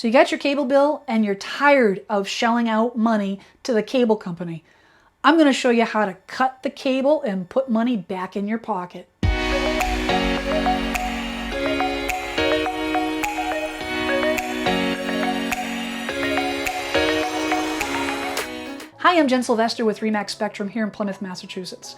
So you got your cable bill and you're tired of shelling out money to the cable company. I'm going to show you how to cut the cable and put money back in your pocket. Hi, I'm Jen Sylvester with Remax Spectrum here in Plymouth, Massachusetts.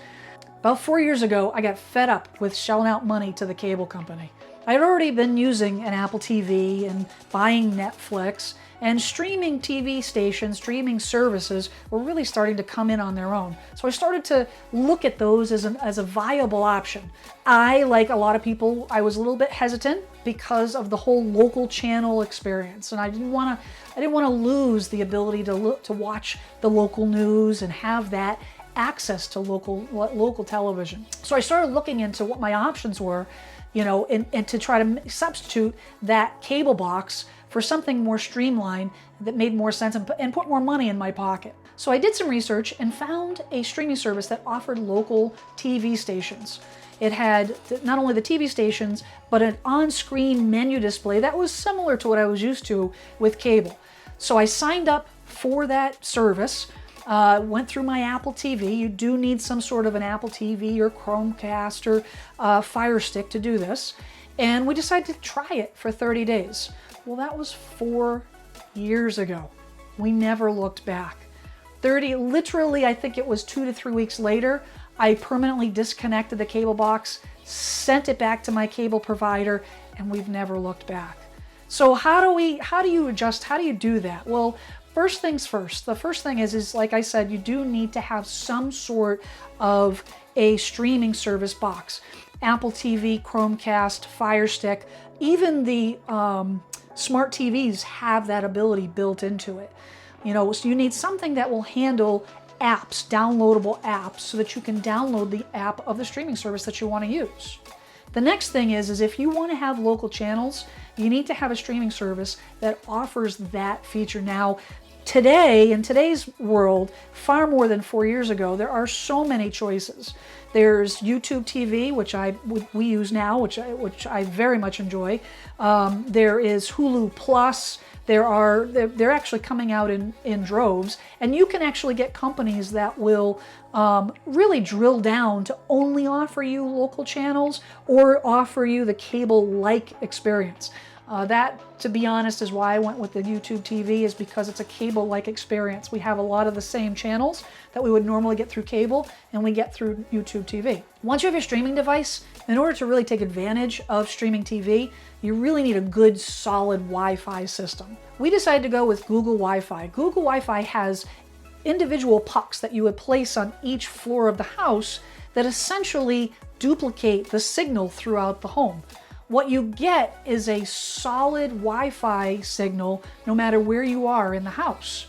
About 4 years ago, I got fed up with shelling out money to the cable company. I had already been using an Apple TV and buying Netflix, and streaming TV stations, streaming services were really starting to come in on their own. So I started to look at those as a viable option. I, like a lot of people, I was a little bit hesitant because of the whole local channel experience, and I didn't want to lose the ability to watch the local news and have that access to local television. So I started looking into what my options were, you know, and to try to substitute that cable box for something more streamlined that made more sense and put more money in my pocket. So I did some research and found a streaming service that offered local TV stations. It had not only the TV stations, but an on-screen menu display that was similar to what I was used to with cable. So I signed up for that service. Went through my Apple TV. You do need some sort of an Apple TV or Chromecast or Fire Stick to do this. And we decided to try it for 30 days. Well, that was 4 years ago. We never looked back. Literally, I think it was 2 to 3 weeks later, I permanently disconnected the cable box, sent it back to my cable provider, and we've never looked back. So how do you adjust? How do you do that? Well, first things first. The first thing is like I said, you do need to have some sort of a streaming service box. Apple TV, Chromecast, Fire Stick, even the smart TVs have that ability built into it. You know, so you need something that will handle apps, downloadable apps, so that you can download the app of the streaming service that you want to use. The next thing is if you want to have local channels, you need to have a streaming service that offers that feature. Now, today, in today's world, far more than 4 years ago, there are so many choices. There's YouTube TV, which we use now, which I very much enjoy. There is Hulu Plus. They're actually coming out in droves, and you can actually get companies that will really drill down to only offer you local channels or offer you the cable-like experience. That, to be honest, is why I went with the YouTube TV, is because it's a cable-like experience. We have a lot of the same channels that we would normally get through cable, and we get through YouTube TV. Once you have your streaming device, in order to really take advantage of streaming TV, you really need a good, solid Wi-Fi system. We decided to go with Google Wi-Fi. Google Wi-Fi has individual pucks that you would place on each floor of the house that essentially duplicate the signal throughout the home. What you get is a solid Wi-Fi signal no matter where you are in the house.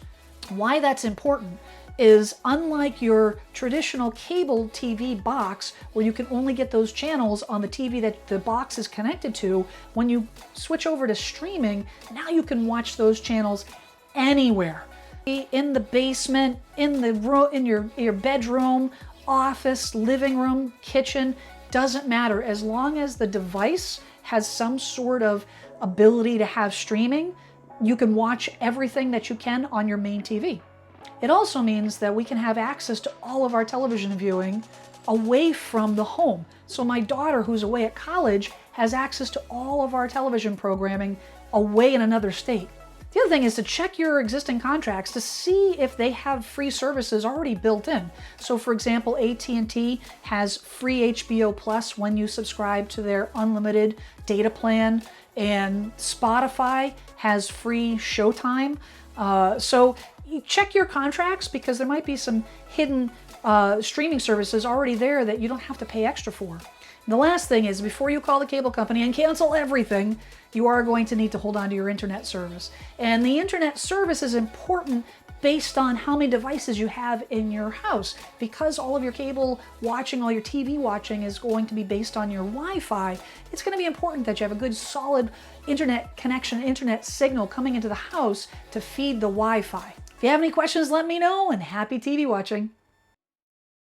Why that's important is, unlike your traditional cable TV box where you can only get those channels on the TV that the box is connected to, when you switch over to streaming, now you can watch those channels anywhere. In the basement, in your bedroom, office, living room, kitchen, doesn't matter. As long as the device has some sort of ability to have streaming, you can watch everything that you can on your main TV. It also means that we can have access to all of our television viewing away from the home. So my daughter, who's away at college, has access to all of our television programming away in another state. The other thing is to check your existing contracts to see if they have free services already built in. So for example, AT&T has free HBO Plus when you subscribe to their unlimited data plan, and Spotify has free Showtime. So you check your contracts, because there might be some hidden streaming services already there that you don't have to pay extra for. The last thing is, before you call the cable company and cancel everything, you are going to need to hold on to your internet service. And the internet service is important based on how many devices you have in your house. Because all of your cable watching, all your TV watching is going to be based on your Wi-Fi, it's going to be important that you have a good solid internet connection, internet signal coming into the house to feed the Wi-Fi. If you have any questions, let me know, and happy TV watching.